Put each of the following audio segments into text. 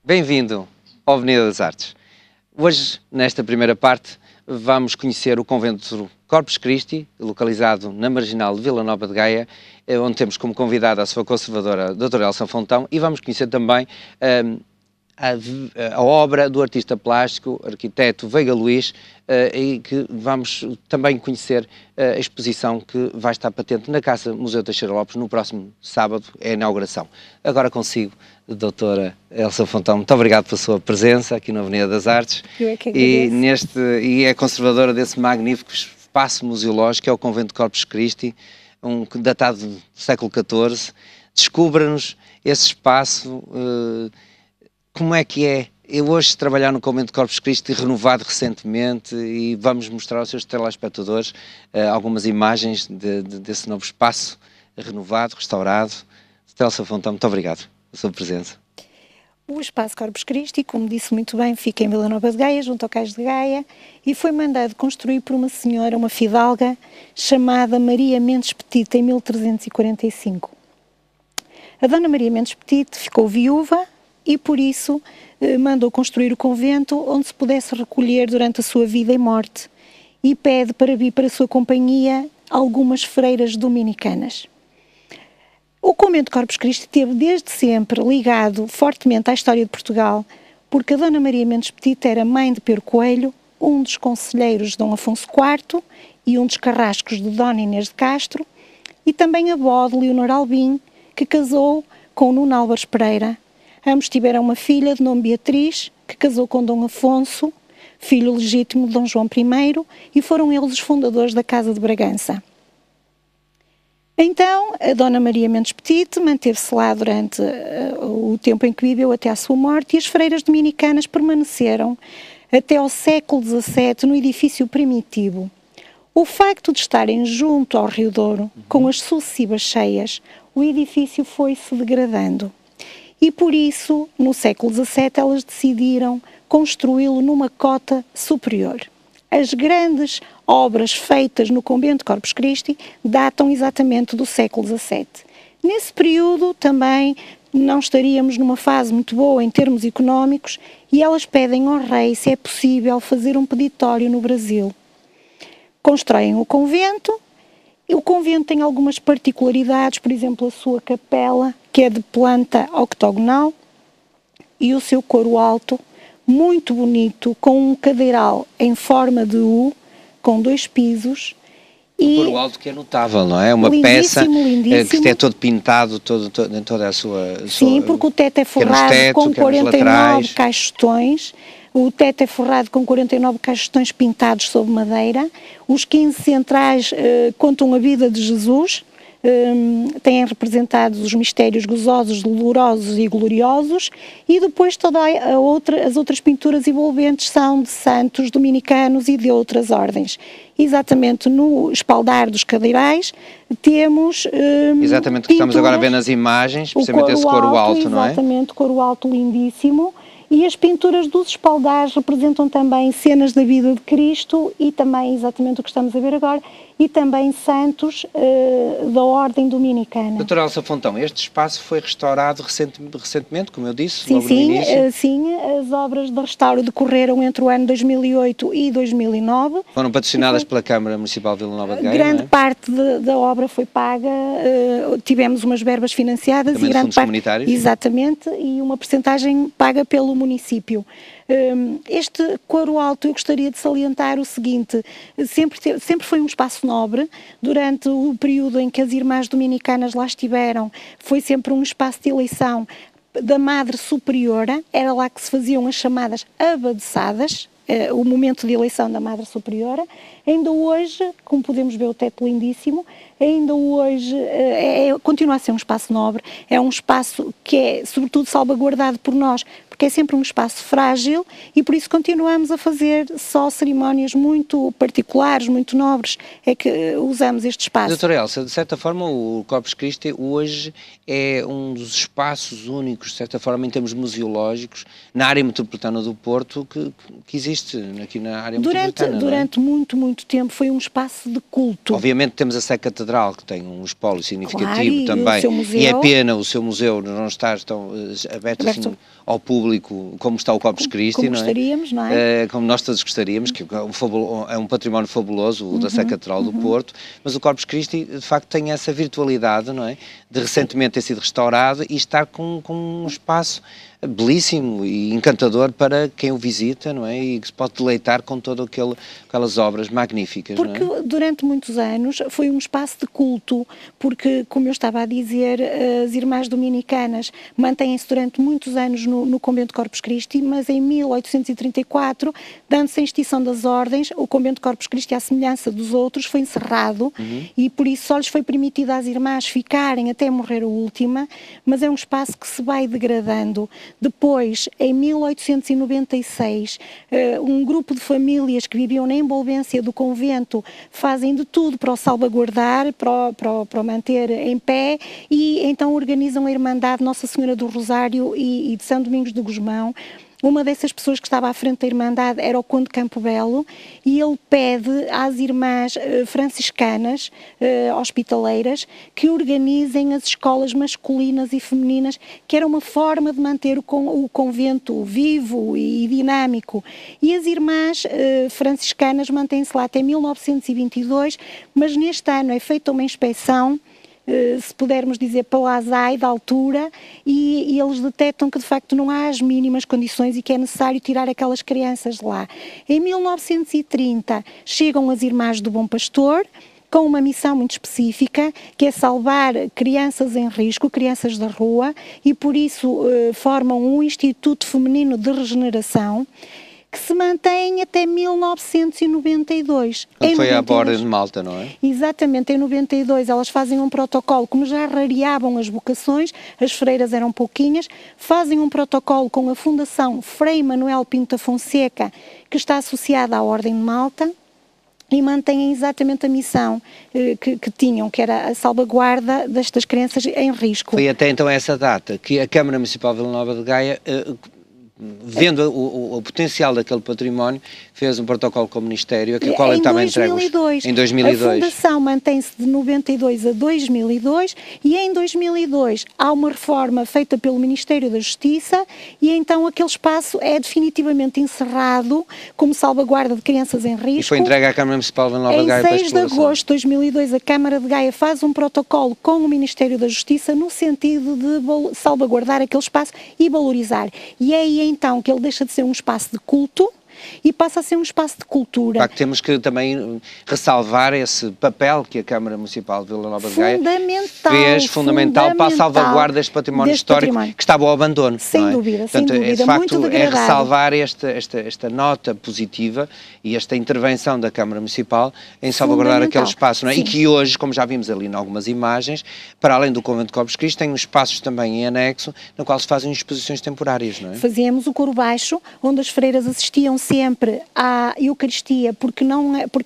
Bem-vindo ao Avenida das Artes. Hoje, nesta primeira parte, vamos conhecer o convento Corpus Christi, localizado na Marginal de Vila Nova de Gaia, onde temos como convidada a sua conservadora, a doutora Elsa Fontão, e vamos conhecer também a obra do artista plástico, arquiteto Veiga Luís, e que vamos também conhecer a exposição que vai estar patente na Casa Museu Teixeira Lopes no próximo sábado, é a inauguração. Agora consigo, doutora Elsa Fontão, muito obrigado pela sua presença aqui na Avenida das Artes. Eu é que agradeço. E é conservadora desse magnífico espaço museológico, que é o convento de Corpus Christi, datado do século XIV. Descubra-nos esse espaço. Como é que é eu hoje trabalhar no convento de Corpus Christi, renovado recentemente, e vamos mostrar aos seus telespectadores algumas imagens desse novo espaço renovado, restaurado. Elsa Fontão, muito obrigado pela sua presença. O espaço Corpus Christi, como disse muito bem, fica em Vila Nova de Gaia, junto ao Cais de Gaia, e foi mandado construir por uma senhora, uma fidalga, chamada Maria Mendes Petite, em 1345. A Dona Maria Mendes Petite ficou viúva e, por isso, mandou construir o convento onde se pudesse recolher durante a sua vida e morte, e pede para vir para a sua companhia algumas freiras dominicanas. O convento de Corpus Christi esteve desde sempre ligado fortemente à história de Portugal, porque a Dona Maria Mendes Petite era mãe de Pedro Coelho, um dos conselheiros de Dom Afonso IV e um dos carrascos de Dona Inês de Castro, e também avó de Leonor Albim, que casou com Nuno Álvares Pereira. Ambos tiveram uma filha de nome Beatriz, que casou com Dom Afonso, filho legítimo de Dom João I, e foram eles os fundadores da Casa de Bragança. Então, a Dona Maria Mendes Petite manteve-se lá durante o tempo em que viveu até à sua morte, e as freiras dominicanas permaneceram até ao século XVII no edifício primitivo. O facto de estarem junto ao Rio Douro, com as sucessivas cheias, o edifício foi-se degradando. E por isso, no século XVII, elas decidiram construí-lo numa cota superior. As grandes obras feitas no convento de Corpus Christi datam exatamente do século XVII. Nesse período também não estaríamos numa fase muito boa em termos económicos, e elas pedem ao rei se é possível fazer um peditório no Brasil. Constroem o convento. O convento tem algumas particularidades, por exemplo, a sua capela, que é de planta octogonal, e o seu coro alto, muito bonito, com um cadeiral em forma de U, com 2 pisos. O coro alto que é notável, não é? Uma peça lindíssimo, que é todo pintado, em toda a sua... Sim, porque o teto é forrado com 49 caixotões. O teto é forrado com 49 caixotões pintados sobre madeira. Os 15 centrais contam a vida de Jesus. Têm representados os mistérios gozosos, dolorosos e gloriosos, e depois as outras pinturas envolventes são de santos dominicanos e de outras ordens. Exatamente no espaldar dos cadeirais temos exatamente o que estamos agora a ver nas imagens, precisamente esse coro alto, não é? Exatamente, coro alto lindíssimo. E as pinturas dos espaldares representam também cenas da vida de Cristo, e também exatamente o que estamos a ver agora, e também santos da ordem dominicana. Doutora Elsa Fontão, este espaço foi restaurado recentemente, como eu disse, logo no início? Sim, as obras de restauro decorreram entre o ano 2008 e 2009. Foram patrocinadas pela Câmara Municipal de Vila Nova de Gaia, grande parte da obra foi paga, tivemos umas verbas financiadas também e grande fundos parte, comunitários? Exatamente, e uma percentagem paga pelo município. Este coro alto, eu gostaria de salientar o seguinte: sempre foi um espaço nobre. Durante o período em que as irmãs dominicanas lá estiveram, foi sempre um espaço de eleição da Madre Superiora. Era lá que se faziam as chamadas abadeçadas, o momento de eleição da Madre Superiora. Ainda hoje, como podemos ver, o teto lindíssimo, ainda hoje continua a ser um espaço nobre, é um espaço que é sobretudo salvaguardado por nós, porque é sempre um espaço frágil, e por isso continuamos a fazer só cerimónias muito particulares, muito nobres, é que usamos este espaço. Doutora Elsa, de certa forma o Corpus Christi hoje é um dos espaços únicos, de certa forma, em termos museológicos, na área metropolitana do Porto, que existe aqui na área metropolitana. Durante muito tempo foi um espaço de culto. Obviamente temos a Sé Catedral, que tem um espólio significativo, claro, também, o seu museu, e é pena o seu museu não estar tão aberto assim ao público público como está o Corpus Christi, como gostaríamos, não é? Como nós todos gostaríamos, que é um património fabuloso, o da Sé Catedral do Porto, mas o Corpus Christi, de facto, tem essa virtualidade, não é? De recentemente ter sido restaurado e estar com um espaço belíssimo e encantador para quem o visita, não é? E que se pode deleitar com todas aquelas obras magníficas, porque não é? Durante muitos anos foi um espaço de culto, porque, como eu estava a dizer, as irmãs dominicanas mantêm-se durante muitos anos no convento de Corpus Christi, mas em 1834, dando-se a extinção das ordens, o convento de Corpus Christi, à semelhança dos outros, foi encerrado e por isso só lhes foi permitido às irmãs ficarem até morrer a última, mas é um espaço que se vai degradando. Depois, em 1896, um grupo de famílias que viviam na envolvência do convento fazem de tudo para o salvaguardar, para o manter em pé, e então organizam a Irmandade Nossa Senhora do Rosário e de São Domingos de Gusmão. Uma dessas pessoas que estava à frente da Irmandade era o Conde Campo Belo, e ele pede às irmãs franciscanas hospitaleiras que organizem as escolas masculinas e femininas, que era uma forma de manter o convento vivo e dinâmico. E as irmãs franciscanas mantêm-se lá até 1922, mas neste ano é feita uma inspeção, se pudermos dizer, pela ASAI da altura, e eles detectam que de facto não há as mínimas condições e que é necessário tirar aquelas crianças de lá. Em 1930 chegam as Irmãs do Bom Pastor, com uma missão muito específica, que é salvar crianças em risco, crianças da rua, e por isso formam um Instituto Feminino de Regeneração, que se mantém até 1992. Foi à Ordem de Malta, não é? Exatamente, em 92 elas fazem um protocolo, como já rareavam as vocações, as freiras eram pouquinhas, fazem um protocolo com a Fundação Frei Manuel Pinto da Fonseca, que está associada à Ordem de Malta, e mantêm exatamente a missão que tinham, que era a salvaguarda destas crianças em risco. Foi até então essa data que a Câmara Municipal de Vila Nova de Gaia, vendo o potencial daquele património, fez um protocolo com o Ministério, a qual estava entregue em 2002. A Fundação mantém-se de 92 a 2002 e em 2002 há uma reforma feita pelo Ministério da Justiça e então aquele espaço é definitivamente encerrado como salvaguarda de crianças em risco. E foi entregue à Câmara Municipal de Nova de Gaia para exploração. Em 6 de agosto de 2002 a Câmara de Gaia faz um protocolo com o Ministério da Justiça no sentido de salvaguardar aquele espaço e valorizar. E é aí então que ele deixa de ser um espaço de culto e passa a ser um espaço de cultura. Temos que também ressalvar esse papel que a Câmara Municipal de Vila Nova de Gaia fez, fundamental para a salvaguarda deste património histórico que estava ao abandono. Sem dúvida, sem dúvida. De facto, muito degradado. É ressalvar esta nota positiva e esta intervenção da Câmara Municipal em salvaguardar aquele espaço, não é? E que hoje, como já vimos ali em algumas imagens, para além do Convento de Corpus Christi, tem espaços também em anexo, no qual se fazem exposições temporárias, não é? Fazíamos o coro baixo, onde as freiras assistiam sempre à Eucaristia, porque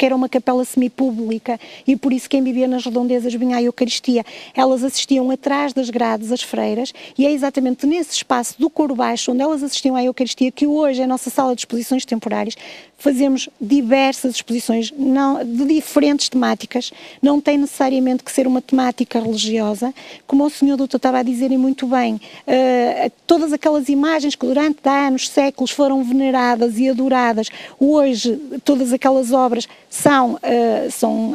era uma capela semipública e por isso quem vivia nas redondezas vinha à Eucaristia. Elas assistiam atrás das grades, as freiras, e é exatamente nesse espaço do coro baixo, onde elas assistiam à Eucaristia, que hoje é a nossa sala de exposições temporárias. Fazemos diversas exposições de diferentes temáticas, não tem necessariamente que ser uma temática religiosa, como o senhor doutor estava a dizer e muito bem, todas aquelas imagens que durante anos, séculos foram veneradas e adoradas, hoje todas aquelas obras são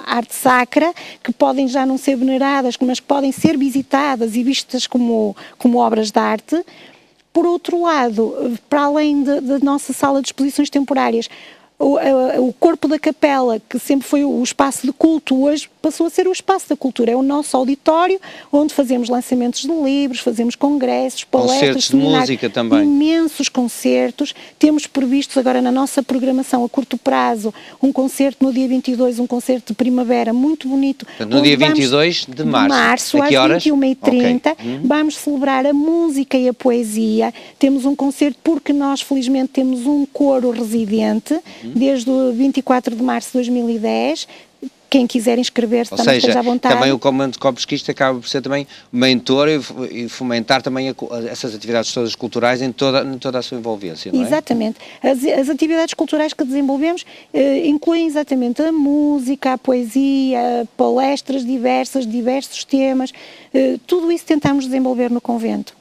arte sacra, que podem já não ser veneradas, mas que podem ser visitadas e vistas como obras de arte. Por outro lado, para além da nossa sala de exposições temporárias, o corpo da capela, que sempre foi o espaço de culto, hoje passou a ser o espaço da cultura. É o nosso auditório, onde fazemos lançamentos de livros, fazemos congressos, palestras, concertos de música também. Imensos concertos. Temos previstos agora na nossa programação a curto prazo um concerto no dia 22, um concerto de primavera muito bonito. No dia 22 de março. Às 21h30, okay. Vamos celebrar a música e a poesia. Temos um concerto porque nós felizmente temos um coro residente desde o 24 de março de 2010. Quem quiser inscrever-se também esteja à vontade. Também o Convento de Corpus Christi acaba por ser também mentor e fomentar também essas atividades todas culturais em toda a sua envolvência, não é? Exatamente. As atividades culturais que desenvolvemos incluem exatamente a música, a poesia, palestras diversas, diversos temas, tudo isso tentamos desenvolver no convento.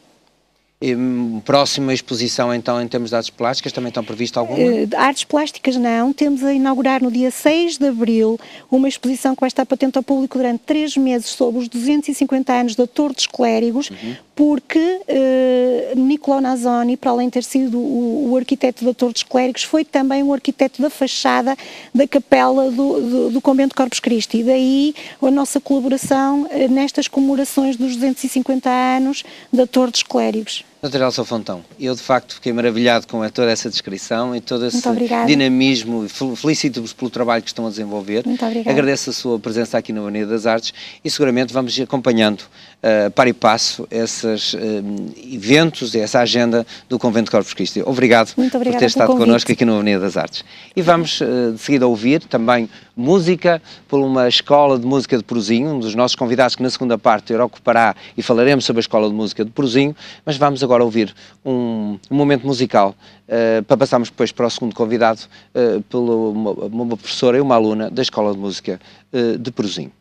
Próxima exposição, então, em termos de artes plásticas, também estão previstas alguma? Artes plásticas não. Temos a inaugurar no dia 6 de abril uma exposição que vai estar patente ao público durante 3 meses sobre os 250 anos da Torre dos Clérigos, porque Niccolò Nasoni, para além de ter sido o arquiteto da Torre dos Clérigos, foi também o arquiteto da fachada da capela do Convento Corpus Christi. Daí a nossa colaboração nestas comemorações dos 250 anos da Torre dos Clérigos. Dr. Elsa Fontão, eu de facto fiquei maravilhado com toda essa descrição e todo esse dinamismo. Felicito-vos pelo trabalho que estão a desenvolver. Muito obrigada. Agradeço a sua presença aqui na Avenida das Artes e seguramente vamos acompanhando para e passo esses eventos e essa agenda do Convento de Corpus Christi. Obrigado por ter estado connosco aqui na Avenida das Artes. E vamos de seguida ouvir também música por uma escola de música de Porosinho, um dos nossos convidados que na segunda parte irá ocupará e falaremos sobre a escola de música de Porosinho, mas vamos agora ouvir um momento musical para passarmos depois para o segundo convidado, pela uma professora e uma aluna da Escola de Música de Porosinho.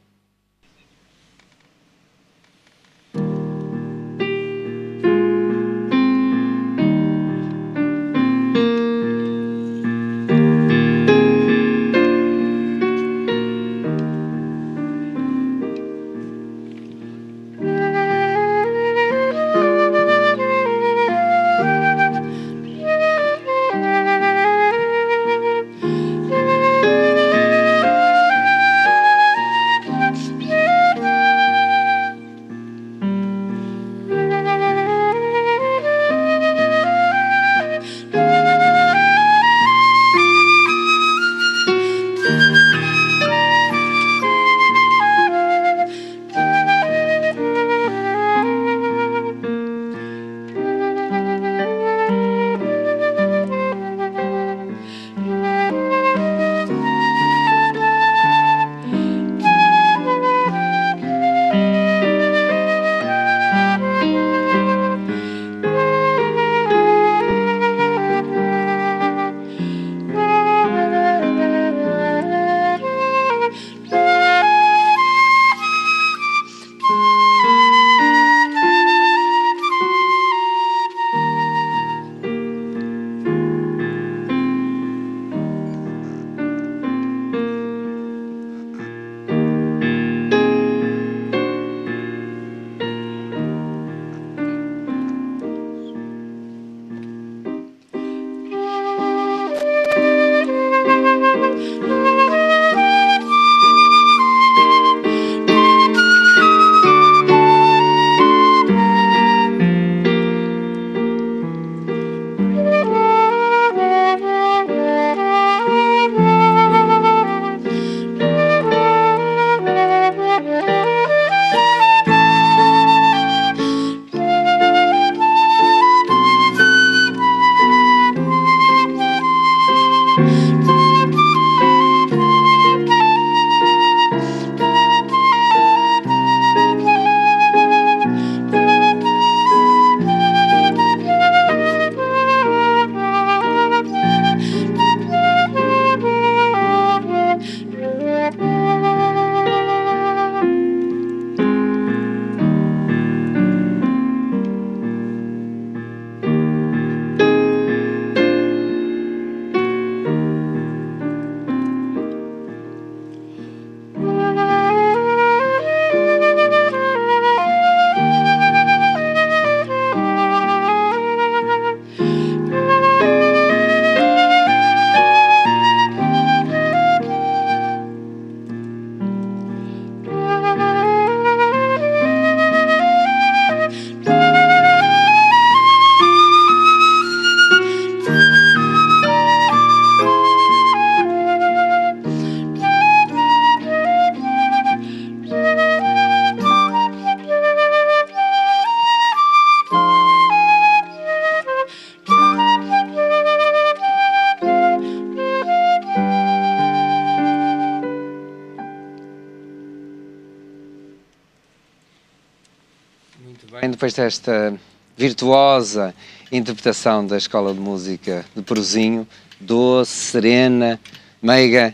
Bem, depois desta virtuosa interpretação da Escola de Música de Porosinho, doce, serena, meiga,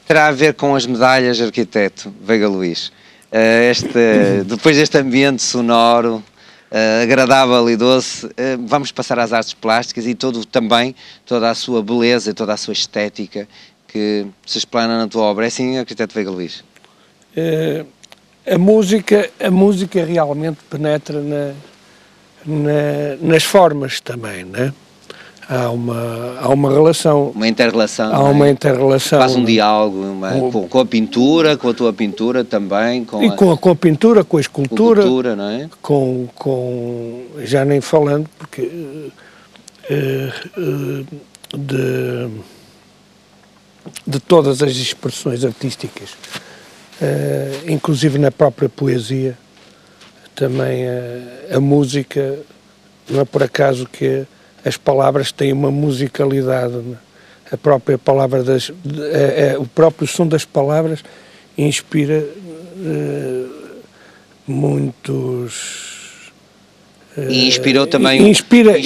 terá a ver com as medalhas arquiteto Veiga Luís. Depois deste ambiente sonoro, agradável e doce. Vamos passar às artes plásticas e também toda a sua beleza e toda a sua estética que se explana na tua obra. É assim, arquiteto Veiga Luís? A música realmente penetra nas formas também, né? Há uma relação. Uma inter-relação. Há uma inter-relação. Faz um diálogo com a pintura, com a tua pintura também. Com a pintura, com a escultura. Não é? Já nem falando, porque de todas as expressões artísticas, inclusive na própria poesia, também a música, não é por acaso que as palavras têm uma musicalidade, né? A própria palavra o próprio som das palavras inspira muitos... E inspirou também... Inspira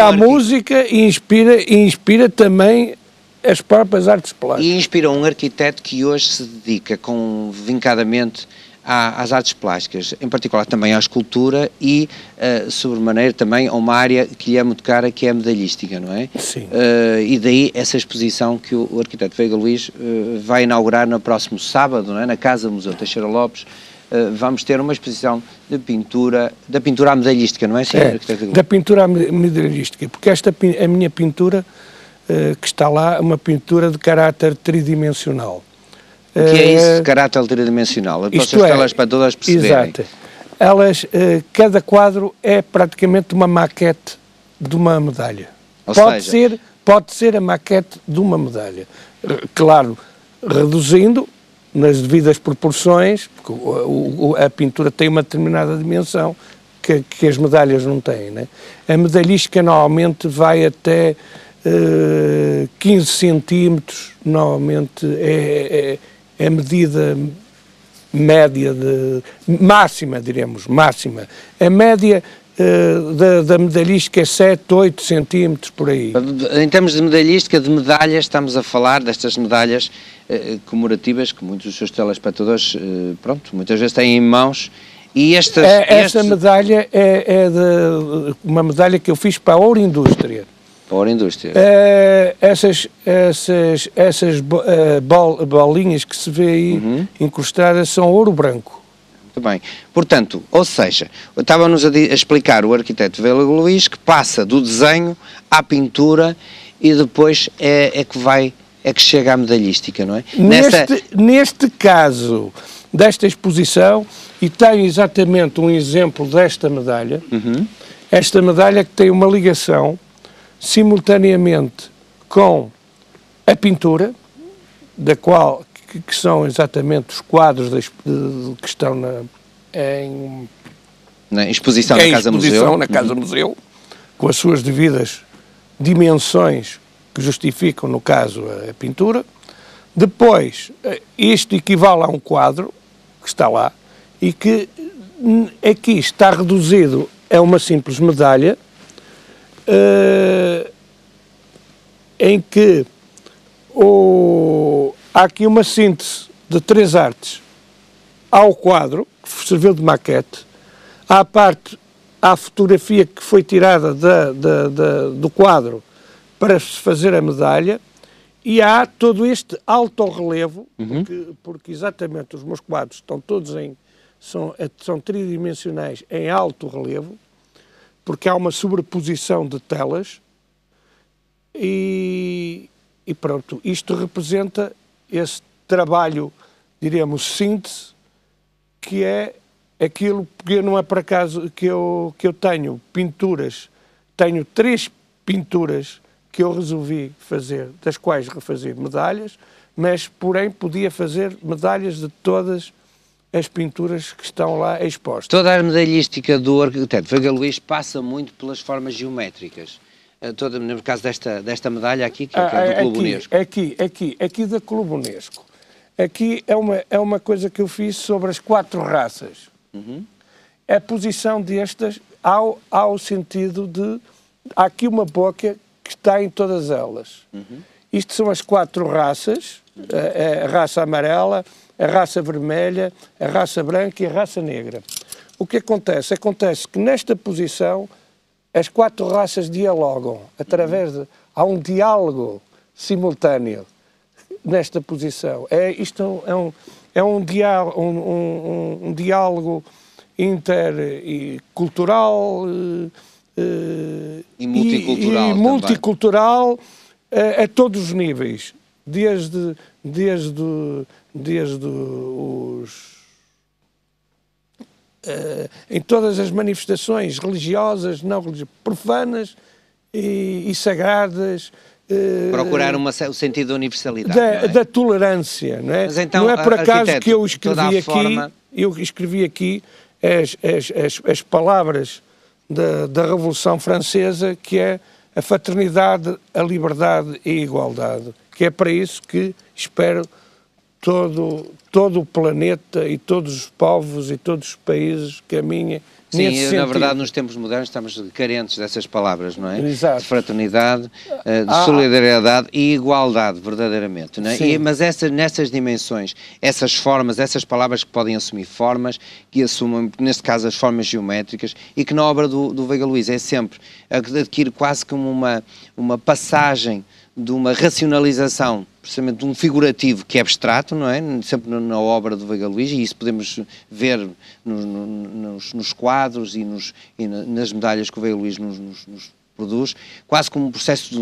a música e inspira também as próprias artes plásticas. E inspirou um arquiteto que hoje se dedica vincadamente às artes plásticas, em particular também à escultura e, sobremaneira, também a uma área que lhe é muito cara, que é a medalhística, não é? Sim. E daí essa exposição que o arquiteto Veiga Luís vai inaugurar no próximo sábado, não é? Na Casa Museu Teixeira Lopes. Vamos ter uma exposição de pintura, da pintura à medalhística, não é? Sim, da pintura à medalhística, porque a minha pintura que está lá é uma pintura de caráter tridimensional. O que é isso de caráter tridimensional? Para os telespectadores perceberem. Exato. Cada quadro é praticamente uma maquete de uma medalha. Pode ser a maquete de uma medalha. Claro, reduzindo nas devidas proporções, porque a pintura tem uma determinada dimensão que as medalhas não têm, né? A medalhística normalmente vai até 15 centímetros, normalmente é medida média, máxima, diremos, máxima. A média da medalhística é 7, 8 centímetros, por aí. Em termos de medalhística, de medalhas, estamos a falar destas medalhas comemorativas que muitos dos seus telespectadores, muitas vezes têm em mãos. E esta medalha é uma medalha que eu fiz para a Ouro Indústria. Para a indústria. Essas bolinhas que se vê aí encostadas são ouro branco. Muito bem. Portanto, ou seja, estava-nos a explicar o arquiteto Veiga Luís que passa do desenho à pintura e depois é que chega à medalhística, não é? Neste caso desta exposição, e tenho exatamente um exemplo desta medalha, esta medalha que tem uma ligação simultaneamente com a pintura, da qual que são exatamente os quadros que estão na exposição na Casa Museu. Na Casa Museu, com as suas devidas dimensões que justificam, no caso, a pintura. Depois, isto equivale a um quadro que está lá e que aqui está reduzido a uma simples medalha, em que há aqui uma síntese de 3 artes. Há o quadro, que serviu de maquete, há a fotografia que foi tirada do quadro para se fazer a medalha, e há todo este alto relevo, porque exatamente os meus quadros estão todos são tridimensionais em alto relevo, porque há uma sobreposição de telas, e pronto, isto representa esse trabalho, diremos, síntese, que é aquilo, porque não é por acaso que eu tenho pinturas, tenho 3 pinturas que eu resolvi fazer, das quais refazer medalhas, mas porém podia fazer medalhas de todas as pinturas que estão lá expostas. Toda a medalhística do arquiteto Veiga Luís passa muito pelas formas geométricas. No caso desta medalha aqui, que é do Clube Unesco. Aqui da Clube Unesco. Aqui é uma coisa que eu fiz sobre as 4 raças. A posição destas, há o sentido de... Há aqui uma boca que está em todas elas. Isto são as 4 raças, a raça amarela, a raça vermelha, a raça branca e a raça negra. o que acontece? Acontece que nesta posição as 4 raças dialogam através de... Há um diálogo simultâneo nesta posição. Isto é um diálogo intercultural e multicultural, e multicultural a todos os níveis, desde os em todas as manifestações religiosas, não religiosas, profanas e sagradas. Procurar o sentido da universalidade, da tolerância, não é? Mas então, não é por acaso que eu escrevi aqui as palavras da Revolução Francesa, que é a fraternidade, a liberdade e a igualdade, que é para isso que espero todo o planeta e todos os povos e todos os países caminhem. Sim, na verdade, nos tempos modernos estamos carentes dessas palavras, não é? Exato. De fraternidade, de solidariedade e igualdade, verdadeiramente, não é? Mas nessas dimensões, essas formas, essas palavras que podem assumir formas, que assumem, neste caso, as formas geométricas, e que na obra do Veiga Luís é sempre, adquire quase como uma passagem de uma racionalização, precisamente de um figurativo que é abstrato, não é? Sempre na obra do Veiga Luís, e isso podemos ver nos quadros e nas medalhas que o Veiga Luís nos produz, quase como um processo,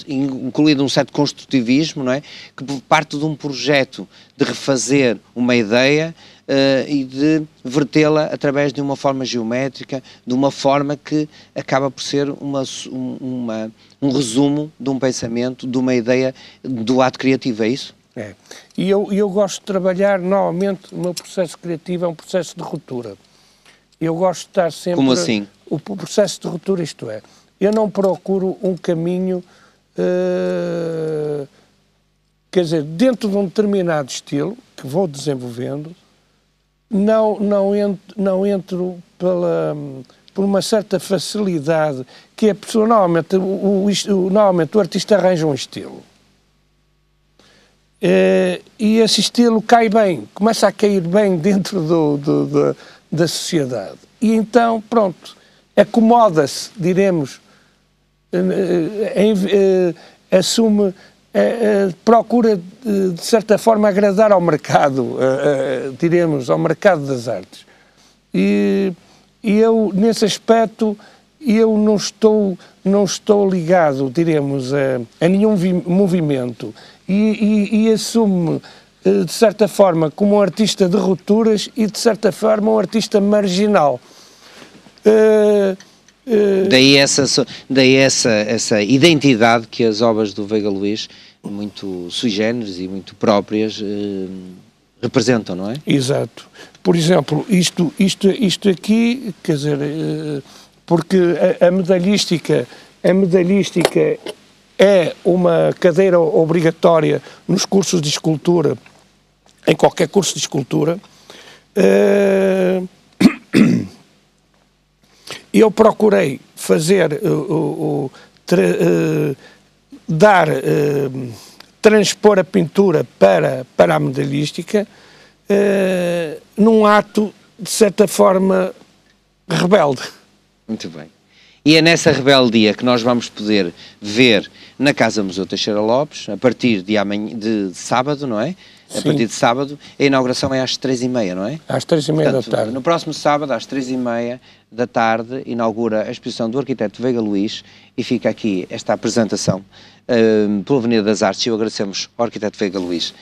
incluído um certo construtivismo, não é? Que parte de um projeto de refazer uma ideia e de vertê-la através de uma forma geométrica, de uma forma que acaba por ser um resumo de um pensamento, de uma ideia do ato criativo, é isso? É. E eu gosto de trabalhar, normalmente, o meu processo criativo é um processo de ruptura. Eu gosto de estar sempre... Como assim? O processo de ruptura, isto é, eu não procuro um caminho, quer dizer, dentro de um determinado estilo, que vou desenvolvendo, não entro por uma certa facilidade, que é porque normalmente o artista arranja um estilo. E esse estilo cai bem, começa a cair bem dentro da sociedade. E então, pronto, acomoda-se, diremos, assume, procura, de certa forma, agradar ao mercado, diremos, ao mercado das artes. E eu, nesse aspecto, eu não estou ligado, diremos, a nenhum movimento. E assumo, de certa forma, como um artista de rupturas e, de certa forma, um artista marginal. Daí essa identidade que as obras do Veiga Luís, muito sui generis e muito próprias, representam, não é? Exato. Por exemplo, isto aqui, quer dizer, porque a medalhística é uma cadeira obrigatória nos cursos de escultura, em qualquer curso de escultura. Eu procurei fazer, transpor a pintura para a medalhística num ato, de certa forma, rebelde. Muito bem. E é nessa rebeldia que nós vamos poder ver na Casa Museu Teixeira Lopes, a partir de sábado, não é? A partir de sábado, a inauguração é às 3h30, não é? Às 3h30 da tarde. No próximo sábado, às 3h30 da tarde, inaugura a exposição do arquiteto Veiga Luís, e fica aqui esta apresentação pela Avenida das Artes. E eu agradecemos ao arquiteto Veiga Luís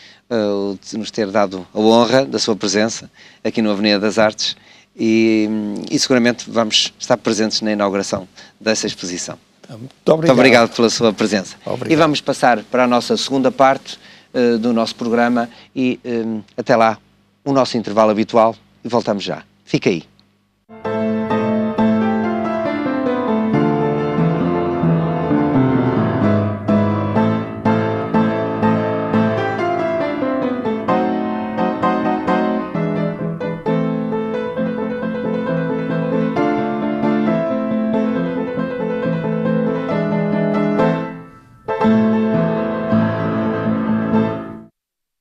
nos ter dado a honra da sua presença aqui na Avenida das Artes, e seguramente vamos estar presentes na inauguração dessa exposição. Muito obrigado pela sua presença. Obrigado. E vamos passar para a nossa segunda parte do nosso programa, e até lá o nosso intervalo habitual, e voltamos já. Fica aí.